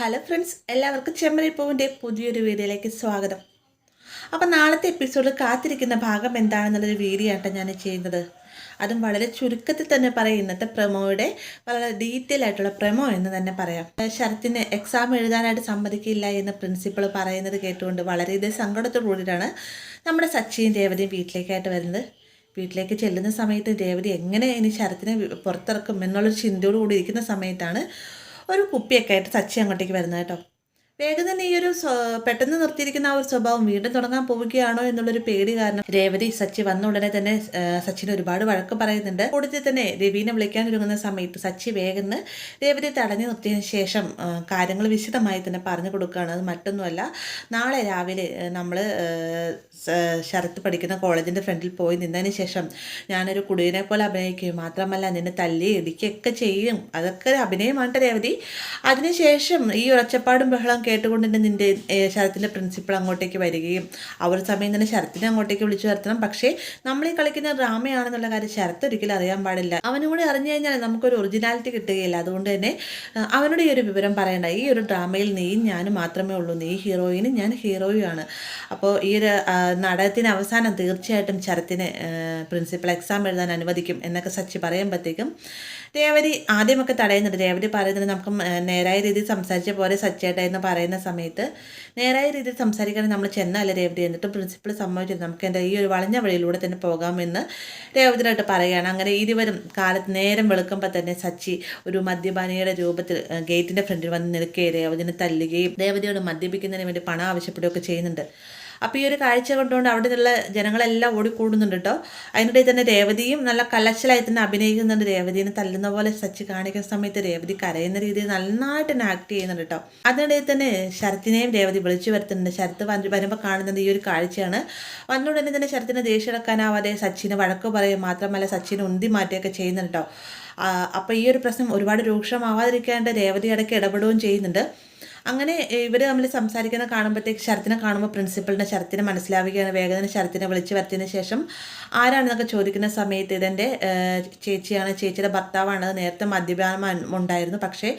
Hello friends, എല്ലാവർക്കും ചെമ്മരിപ്പൂവിൻ്റെ പുതിയൊരു വീഡിയോയിലേക്ക് സ്വാഗതം. അപ്പോൾ നാളത്തെ എപ്പിസോഡിൽ കാത്തിരിക്കുന്ന ഭാഗം എന്താണെന്നുള്ളൊരു വീഡിയോ ആട്ടോ ഞാൻ ചെയ്യുന്നത്. അതും വളരെ ചുരുക്കത്തിൽ തന്നെ പറയും. ഇന്നത്തെ പ്രമോയുടെ വളരെ ഡീറ്റെയിൽ ആയിട്ടുള്ള പ്രമോ എന്ന് തന്നെ പറയാം. ശരത്തിന് എക്സാം എഴുതാനായിട്ട് സമ്മതിക്കില്ല എന്ന് പ്രിൻസിപ്പൾ പറയുന്നത് കേട്ടുകൊണ്ട് വളരെയധികം സങ്കടത്തോടു കൂടിയിട്ടാണ് നമ്മുടെ സച്ചിയും രേവതിയും വീട്ടിലേക്കായിട്ട് വരുന്നത്. വീട്ടിലേക്ക് ചെല്ലുന്ന സമയത്ത് രേവതി എങ്ങനെ ഇനി ശരത്തിനെ പുറത്തിറക്കും എന്നുള്ളൊരു ചിന്തയോട് കൂടി ഇരിക്കുന്ന സമയത്താണ് ഒരു കുപ്പിയൊക്കെ ആയിട്ട് സച്ചി അങ്ങോട്ടേക്ക് വരുന്നത് കേട്ടോ. വേഗം തന്നെ ഈ ഒരു പെട്ടെന്ന് നിർത്തിയിരിക്കുന്ന ആ ഒരു സ്വഭാവം വീണ്ടും തുടങ്ങാൻ പോവുകയാണോ എന്നുള്ളൊരു പേടി കാരണം രേവതി സച്ചി വന്ന ഉടനെ തന്നെ സച്ചിന് ഒരുപാട് വഴക്ക് പറയുന്നുണ്ട്. കൂടുതൽ തന്നെ രവീനെ വിളിക്കാൻ ഒരുങ്ങുന്ന സമയത്ത് സച്ചി വേഗം രേവതി തടഞ്ഞു നിർത്തിയതിന് ശേഷം കാര്യങ്ങൾ വിശദമായി തന്നെ പറഞ്ഞു കൊടുക്കുകയാണ്. അത് മറ്റൊന്നുമല്ല, നാളെ രാവിലെ നമ്മൾ ശരത്ത് പഠിക്കുന്ന കോളേജിൻ്റെ ഫ്രണ്ടിൽ പോയി നിന്നതിന് ശേഷം ഞാനൊരു കുടിയനെ പോലെ അഭിനയിക്കുകയും മാത്രമല്ല നിന്നെ തല്ലി ഇടിക്കുകയൊക്കെ ചെയ്യും. അതൊക്കെ അഭിനയമാണ് രേവതി. അതിനുശേഷം ഈ ഒച്ചപ്പാടും ബഹളം കേട്ടുകൊണ്ട് തന്നെ നിൻ്റെ ശരത്തിൻ്റെ പ്രിൻസിപ്പൾ അങ്ങോട്ടേക്ക് വരികയും ആ ഒരു സമയം തന്നെ ശരത്തിനെ അങ്ങോട്ടേക്ക് വിളിച്ചു വരുത്തണം. പക്ഷേ നമ്മൾ ഈ കളിക്കുന്ന ഡ്രാമയാണെന്നുള്ള കാര്യം ശരത്ത് ഒരിക്കലും അറിയാൻ പാടില്ല. അവനും കൂടി അറിഞ്ഞു കഴിഞ്ഞാൽ നമുക്കൊരു ഒറിജിനാലിറ്റി കിട്ടുകയില്ല. അതുകൊണ്ട് തന്നെ അവനോട് ഈ ഒരു വിവരം പറയണ്ട. ഈ ഒരു ഡ്രാമയിൽ നീയും ഞാനും മാത്രമേ ഉള്ളൂ. നീ ഹീറോയിനും ഞാൻ ഹീറോയുമാണ്. അപ്പോൾ ഈ ഒരു നാടകത്തിന് അവസാനം തീർച്ചയായിട്ടും ശരത്തിന് പ്രിൻസിപ്പൾ എക്സാം എഴുതാൻ അനുവദിക്കും എന്നൊക്കെ സച്ചി പറയുമ്പോഴത്തേക്കും രേവതി ആദ്യമൊക്കെ തടയുന്നുണ്ട്. രേവതി പറയുന്നത് നമുക്ക് നേരായ രീതിയിൽ സംസാരിച്ച പോലെ സച്ചേട്ടാ എന്ന് പറയുന്ന സമയത്ത് നേരായ രീതിയിൽ സംസാരിക്കുകയാണെങ്കിൽ നമ്മൾ ചെന്നല്ല രേവതി, എന്നിട്ടും പ്രിൻസിപ്പൾ സമ്മതിച്ചിട്ട് നമുക്ക് എൻ്റെ ഈ ഒരു വളഞ്ഞ വഴിയിലൂടെ തന്നെ പോകാമെന്ന് രേവതിനായിട്ട് പറയുകയാണ്. അങ്ങനെ ഇരുവരും കാലത്ത് നേരം വെളുക്കുമ്പോൾ തന്നെ സച്ചി ഒരു മദ്യപാനിയുടെ രൂപത്തിൽ ഗേറ്റിൻ്റെ ഫ്രണ്ടിൽ വന്ന് നിൽക്കുകയും രേവതിനെ തല്ലുകയും രേവതിയോട് മദ്യപിക്കുന്നതിന് വേണ്ടി പണം ആവശ്യപ്പെടുകയൊക്കെ ചെയ്യുന്നുണ്ട്. അപ്പോൾ ഈ ഒരു കാഴ്ച കൊണ്ടുകൊണ്ട് അവിടെ നിന്നുള്ള ജനങ്ങളെല്ലാം ഓടിക്കൂടുന്നുണ്ട് കേട്ടോ. അതിനിടയിൽ തന്നെ രേവതിയും നല്ല കലശലായി തന്നെ അഭിനയിക്കുന്നുണ്ട്. രേവതിനെ തല്ലുന്ന പോലെ സച്ചി കാണിക്കുന്ന സമയത്ത് രേവതി കരയുന്ന രീതിയിൽ നന്നായിട്ട് തന്നെ ആക്ട് ചെയ്യുന്നുണ്ട് കേട്ടോ. അതിനിടയിൽ തന്നെ ശരത്തിനെയും രേവതി വിളിച്ചു വരുത്തുന്നുണ്ട്. ശരത്ത് വരുമ്പോൾ കാണുന്നത് ഈ ഒരു കാഴ്ചയാണ്. വന്നുടനെ തന്നെ ശരത്തിനെ ദേഷ്യമെടുക്കാനാവാതെ സച്ചിനെ വഴക്ക് പറയും, മാത്രമല്ല സച്ചിനെ ഉന്തി മാറ്റുകയൊക്കെ ചെയ്യുന്നുണ്ട് കേട്ടോ. അപ്പോൾ ഈ ഒരു പ്രശ്നം ഒരുപാട് രൂക്ഷമാവാതിരിക്കാണ്ട് രേവതി ഇടയ്ക്ക് ഇടപെടുകയും ചെയ്യുന്നുണ്ട്. അങ്ങനെ ഇവർ തമ്മിൽ സംസാരിക്കുന്ന കാണുമ്പോഴത്തേക്ക് ശരത്തിനെ കാണുമ്പോൾ പ്രിൻസിപ്പളിൻ്റെ ശരത്തിനെ മനസ്സിലാവുകയാണ്. വേഗം ശരത്തിനെ വിളിച്ച് വരുത്തിയതിന് ശേഷം ആരാണെന്നൊക്കെ ചോദിക്കുന്ന സമയത്ത് ഇതെൻ്റെ ചേച്ചിയാണ്, ചേച്ചിയുടെ ഭർത്താവാണ്, നേരത്തെ മദ്യപാനം ഉണ്ടായിരുന്നു, പക്ഷേ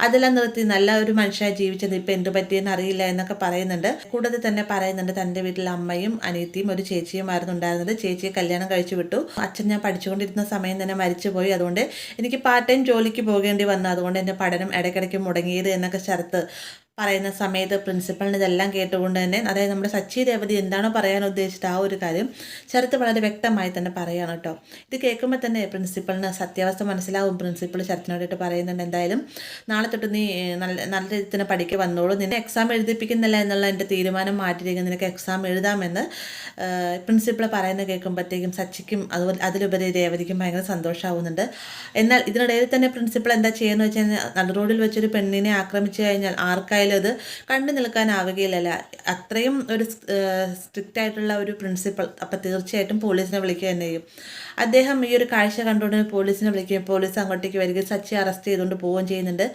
അതെല്ലാം നിർത്തി നല്ല ഒരു മനുഷ്യനായി ജീവിച്ചത് ഇപ്പം എന്ത് പറ്റിയെന്ന് അറിയില്ല എന്നൊക്കെ പറയുന്നുണ്ട്. കൂടാതെ തന്നെ പറയുന്നുണ്ട് തൻ്റെ വീട്ടിൽ അമ്മയും അനിയത്തിയും ഒരു ചേച്ചിയുമായിരുന്നു ഉണ്ടായിരുന്നത്. ചേച്ചിയെ കല്യാണം കഴിച്ചു വിട്ടു. അച്ഛൻ ഞാൻ പഠിച്ചുകൊണ്ടിരുന്ന സമയം തന്നെ മരിച്ചുപോയി. അതുകൊണ്ട് എനിക്ക് പാർട്ട് ടൈം ജോലിക്ക് പോകേണ്ടി വന്നു. അതുകൊണ്ട് എൻ്റെ പഠനം ഇടയ്ക്കിടയ്ക്ക് മുടങ്ങിയത് എന്നൊക്കെ ശരത്ത് പറയുന്ന സമയത്ത് പ്രിൻസിപ്പളിന് ഇതെല്ലാം കേട്ടുകൊണ്ട് തന്നെ, അതായത് നമ്മുടെ സച്ചി രേവതി എന്താണോ പറയാൻ ഉദ്ദേശിച്ചത് ആ ഒരു കാര്യം ശരത്ത് വളരെ വ്യക്തമായി തന്നെ പറയുകയാണ് കേട്ടോ. ഇത് കേൾക്കുമ്പോൾ തന്നെ പ്രിൻസിപ്പളിന് സത്യാവസ്ഥ മനസ്സിലാവും. പ്രിൻസിപ്പൾ ശരത്തിനോടായിട്ട് പറയുന്നുണ്ട്, എന്തായാലും നാളെ തൊട്ട് നീ നല്ല രീതിയിൽ തന്നെ പഠിക്കുക വന്നോളൂ, നിന്നെ എക്സാം എഴുതിപ്പിക്കുന്നില്ല എന്നുള്ള എൻ്റെ തീരുമാനം മാറ്റിയിരിക്കും, നിനക്ക് എക്സാം എഴുതാമെന്ന് പ്രിൻസിപ്പൾ പറയുന്നത് കേൾക്കുമ്പോഴത്തേക്കും സച്ചിക്കും അതുപോലെ അതിലുപരി രേവതിക്കും ഭയങ്കര സന്തോഷമാവുന്നുണ്ട്. എന്നാൽ ഇതിനിടയിൽ തന്നെ പ്രിൻസിപ്പൾ എന്താ ചെയ്യുന്നത് വെച്ച് കഴിഞ്ഞാൽ നടു റോഡിൽ വെച്ചൊരു പെണ്ണിനെ ആക്രമിച്ചു കഴിഞ്ഞാൽ ആർക്കായാലും അത് കണ്ടു നിൽക്കാനാവുകയില്ലല്ല. അത്രയും ഒരു സ്ട്രിക്റ്റ് ആയിട്ടുള്ള ഒരു പ്രിൻസിപ്പൾ. അപ്പം തീർച്ചയായിട്ടും പോലീസിനെ വിളിക്കുക തന്നെ ചെയ്യും. അദ്ദേഹം ഈ ഒരു കാഴ്ച കണ്ടുകൊണ്ട് പോലീസിനെ വിളിക്കുകയും പോലീസ് അങ്ങോട്ടേക്ക് വരികയും സച്ചി അറസ്റ്റ് ചെയ്തുകൊണ്ട് പോവുകയും ചെയ്യുന്നുണ്ട്.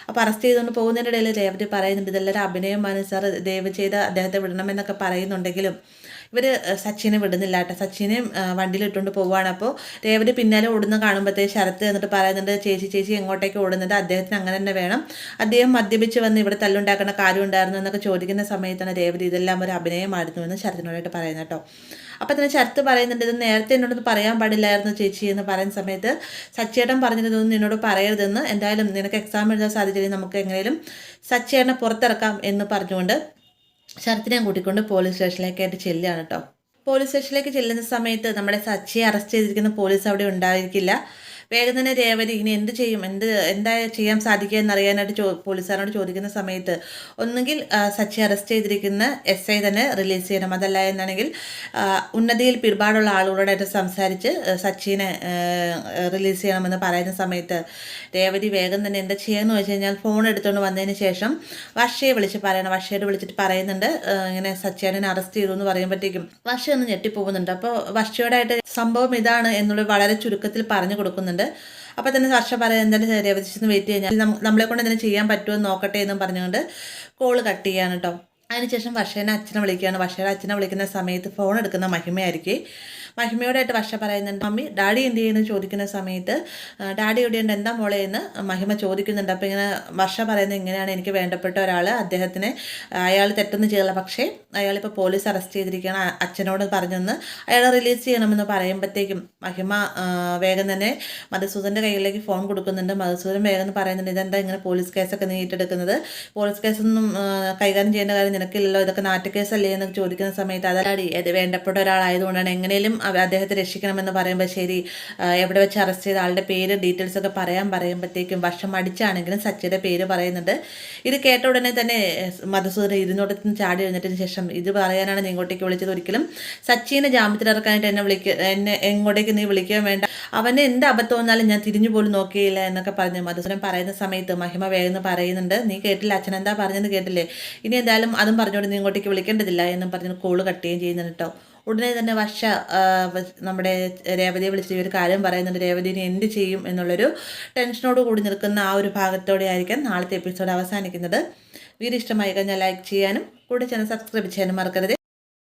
അപ്പോൾ അറസ്റ്റ് ചെയ്തുകൊണ്ട് പോകുന്നതിൻ്റെ ഇടയിൽ രേവതി പറയുന്നുണ്ട് ഇതെല്ലാവരും അഭിനയമാണ് സാർ, ദയവ് ചെയ്ത് അദ്ദേഹത്തെ വിടണമെന്നൊക്കെ പറയുന്നുണ്ടെങ്കിലും ഇവർ സച്ചിനെ വിടുന്നില്ല കേട്ടോ. സച്ചിനെ വണ്ടിയിലിട്ടുകൊണ്ട് പോവുകയാണ്. അപ്പോൾ രേവതി പിന്നാലെ ഓടുന്ന കാണുമ്പോഴത്തേക്ക് ശരത്ത് എന്നിട്ട് പറയുന്നുണ്ട് ചേച്ചി എങ്ങോട്ടേക്ക് ഓടുന്നത്, അദ്ദേഹത്തിന് അങ്ങനെ തന്നെ വേണം, അദ്ദേഹം മദ്യപിച്ച് വന്ന് ഇവിടെ തല്ലുണ്ടാക്കുന്ന കാര്യം ഉണ്ടായിരുന്നു എന്നൊക്കെ ചോദിക്കുന്ന സമയത്താണ് രേവതി ഇതെല്ലാം ഒരു അഭിനയമായിരുന്നു എന്ന് ശരത്തിനോടായിട്ട് പറയുന്നത് കേട്ടോ. അപ്പോൾ തന്നെ ശരത്ത് പറയുന്നുണ്ട് ഇത് നേരത്തെ എന്നോടൊന്ന് പറയാൻ പാടില്ലായിരുന്നു ചേച്ചി എന്ന് പറയുന്ന സമയത്ത് സച്ചിയേട്ടൻ പറഞ്ഞിരുന്നതൊന്നും നിന്നോട് പറയരുതെന്ന്, എന്തായാലും നിനക്ക് എക്സാം എഴുതാൻ സാധിച്ചില്ലെങ്കിൽ നമുക്ക് എങ്ങനെയും സച്ചിയേട്ടനെ പുറത്തിറക്കാം എന്ന് പറഞ്ഞുകൊണ്ട് ശരത്തിനെ കൂട്ടിക്കൊണ്ട് പോലീസ് സ്റ്റേഷനിലേക്കായിട്ട് ചെല്ലുകയാണ് കേട്ടോ. പോലീസ് സ്റ്റേഷനിലേക്ക് ചെല്ലുന്ന സമയത്ത് നമ്മുടെ സച്ചിയെ അറസ്റ്റ് ചെയ്തിരിക്കുന്ന പോലീസ് അവിടെ ഉണ്ടായിരിക്കില്ല. വേഗം തന്നെ രേവതി ഇനി എന്ത് ചെയ്യും, എന്താ ചെയ്യാൻ സാധിക്കുക എന്നറിയാനായിട്ട് പോലീസുകാരോട് ചോദിക്കുന്ന സമയത്ത് ഒന്നുകിൽ സച്ചി അറസ്റ്റ് ചെയ്തിരിക്കുന്ന SI തന്നെ റിലീസ് ചെയ്യണം, അതല്ല എന്നാണെങ്കിൽ ഉന്നതിയിൽ പിടിപാടുള്ള ആളുകളോടായിട്ട് സംസാരിച്ച് സച്ചിനെ റിലീസ് ചെയ്യണമെന്ന് പറയുന്ന സമയത്ത് രേവതി വേഗം തന്നെ എന്താ ചെയ്യുകയെന്ന് വെച്ച് കഴിഞ്ഞാൽ ഫോൺ എടുത്തുകൊണ്ട് വന്നതിന് ശേഷം വർഷയെ വിളിച്ച് പറയണം. വർഷയോട് വിളിച്ചിട്ട് പറയുന്നുണ്ട് ഇങ്ങനെ സച്ചിനെ അറസ്റ്റ് ചെയ്തു എന്ന് പറയുമ്പോഴത്തേക്കും വർഷ ഒന്ന് ഞെട്ടിപ്പോകുന്നുണ്ട്. അപ്പോൾ വർഷയോടായിട്ട് സംഭവം ഇതാണ് എന്നുള്ളത് വളരെ ചുരുക്കത്തിൽ പറഞ്ഞു കൊടുക്കുന്നുണ്ട്. അപ്പോൾ തന്നെ വർഷ പറയാൻ എന്തായാലും രേവതിച്ചെന്ന് വെയിറ്റ് കഴിഞ്ഞാൽ നമ്മളെ കൊണ്ട് എന്തെങ്കിലും ചെയ്യാൻ പറ്റുമോ എന്ന് നോക്കട്ടെ എന്നും പറഞ്ഞുകൊണ്ട് കോള് കട്ട് ചെയ്യാണ് കേട്ടോ. അതിനുശേഷം വർഷേനെ അച്ഛനെ വിളിക്കുകയാണ്. വർഷയുടെ അച്ഛനെ വിളിക്കുന്ന സമയത്ത് ഫോൺ എടുക്കുന്ന മഹിമയായിരിക്കും. മഹിമയോടായിട്ട് വർഷ പറയുന്നുണ്ട്, മമ്മി ഡാഡി എന്ത് ചെയ്യുന്നു ചോദിക്കുന്ന സമയത്ത് ഡാഡി എവിടെയുണ്ട് എന്താ മോളെ എന്ന് മഹിമ ചോദിക്കുന്നുണ്ട്. അപ്പോൾ ഇങ്ങനെ വർഷ പറയുന്നത് ഇങ്ങനെയാണ്, എനിക്ക് വേണ്ടപ്പെട്ട ഒരാൾ, അദ്ദേഹത്തിന് അയാൾ തെറ്റൊന്നും ചെയ്തില്ല, പക്ഷേ അയാളിപ്പോൾ പോലീസ് അറസ്റ്റ് ചെയ്തിരിക്കുകയാണ്, അച്ഛനോട് പറഞ്ഞെന്ന് അയാളെ റിലീസ് ചെയ്യണമെന്ന് പറയുമ്പോഴത്തേക്കും മഹിമ വേഗം തന്നെ മധുസൂദൻ്റെ കയ്യിലേക്ക് ഫോൺ കൊടുക്കുന്നുണ്ട്. മധുസൂദൻ വേഗം പറയുന്നുണ്ട്, ഇതെന്താ ഇങ്ങനെ പോലീസ് കേസൊക്കെ നീ ഏറ്റെടുക്കുന്നത്, പോലീസ് കേസൊന്നും കൈകാര്യം ചെയ്യേണ്ട കാര്യം നിനക്കില്ലല്ലോ, ഇതൊക്കെ നാട്ടുകേസല്ലേ എന്ന് ചോദിക്കുന്ന സമയത്ത് അതല്ലാടി അത് വേണ്ടപ്പെട്ട ഒരാളായതുകൊണ്ടാണ്, എങ്ങനെയും അദ്ദേഹത്തെ രക്ഷിക്കണമെന്ന് പറയുമ്പോൾ ശരി എവിടെ വെച്ച് അറസ്റ്റ് ചെയ്ത ആളുടെ പേര് ഡീറ്റെയിൽസ് ഒക്കെ പറയുമ്പോഴത്തേക്കും വർഷം അടിച്ചാണെങ്കിലും സച്ചിയുടെ പേര് പറയുന്നുണ്ട്. ഇത് കേട്ട ഉടനെ തന്നെ മധുസൂദൻ ഇരുന്നോട്ടത്തിന് ചാടി എഴുന്നതിന് ശേഷം ഇത് പറയാനാണ് നീ ഇങ്ങോട്ടേക്ക് വിളിച്ചത്, ഒരിക്കലും സച്ചിനെ ജാമ്യത്തിലിറക്കാനായിട്ട് എന്നെ എങ്ങോട്ടേക്ക് നീ വിളിക്കാൻ വേണ്ട, അവന് എന്ത് അബദ്ധം വന്നാലും ഞാൻ തിരിഞ്ഞു പോലും നോക്കിയില്ല എന്നൊക്കെ പറഞ്ഞു മധുസൂദൻ പറയുന്ന സമയത്ത് മഹിമ വേഗം പറയുന്നുണ്ട്, നീ കേട്ടില്ല അച്ഛൻ എന്താ പറഞ്ഞെന്ന് കേട്ടില്ലേ, ഇനി എന്തായാലും അതും പറഞ്ഞുകൊണ്ട് നീ ഇങ്ങോട്ടേക്ക് വിളിക്കേണ്ടതില്ല എന്നും പറഞ്ഞ് കോള് കട്ട് ചെയ്യുകയും ചെയ്യുന്നുണ്ട് കേട്ടോ. ഉടനെ തന്നെ വർഷ നമ്മുടെ രേവതിയെ വിളിച്ച് ഒരു കാര്യം പറയുന്നുണ്ട്, രേവതിനെ എന്ത് ചെയ്യും എന്നുള്ളൊരു ടെൻഷനോട് കൂടി നിൽക്കുന്ന ആ ഒരു ഭാഗത്തോടെ ആയിരിക്കും നാളത്തെ എപ്പിസോഡ് അവസാനിക്കുന്നത്. വീഡിയോ ഇഷ്ടമായി കഴിഞ്ഞാൽ ലൈക്ക് ചെയ്യാനും കൂടെ ചാനൽ സബ്സ്ക്രൈബ് ചെയ്യാനും മറക്കരുത്.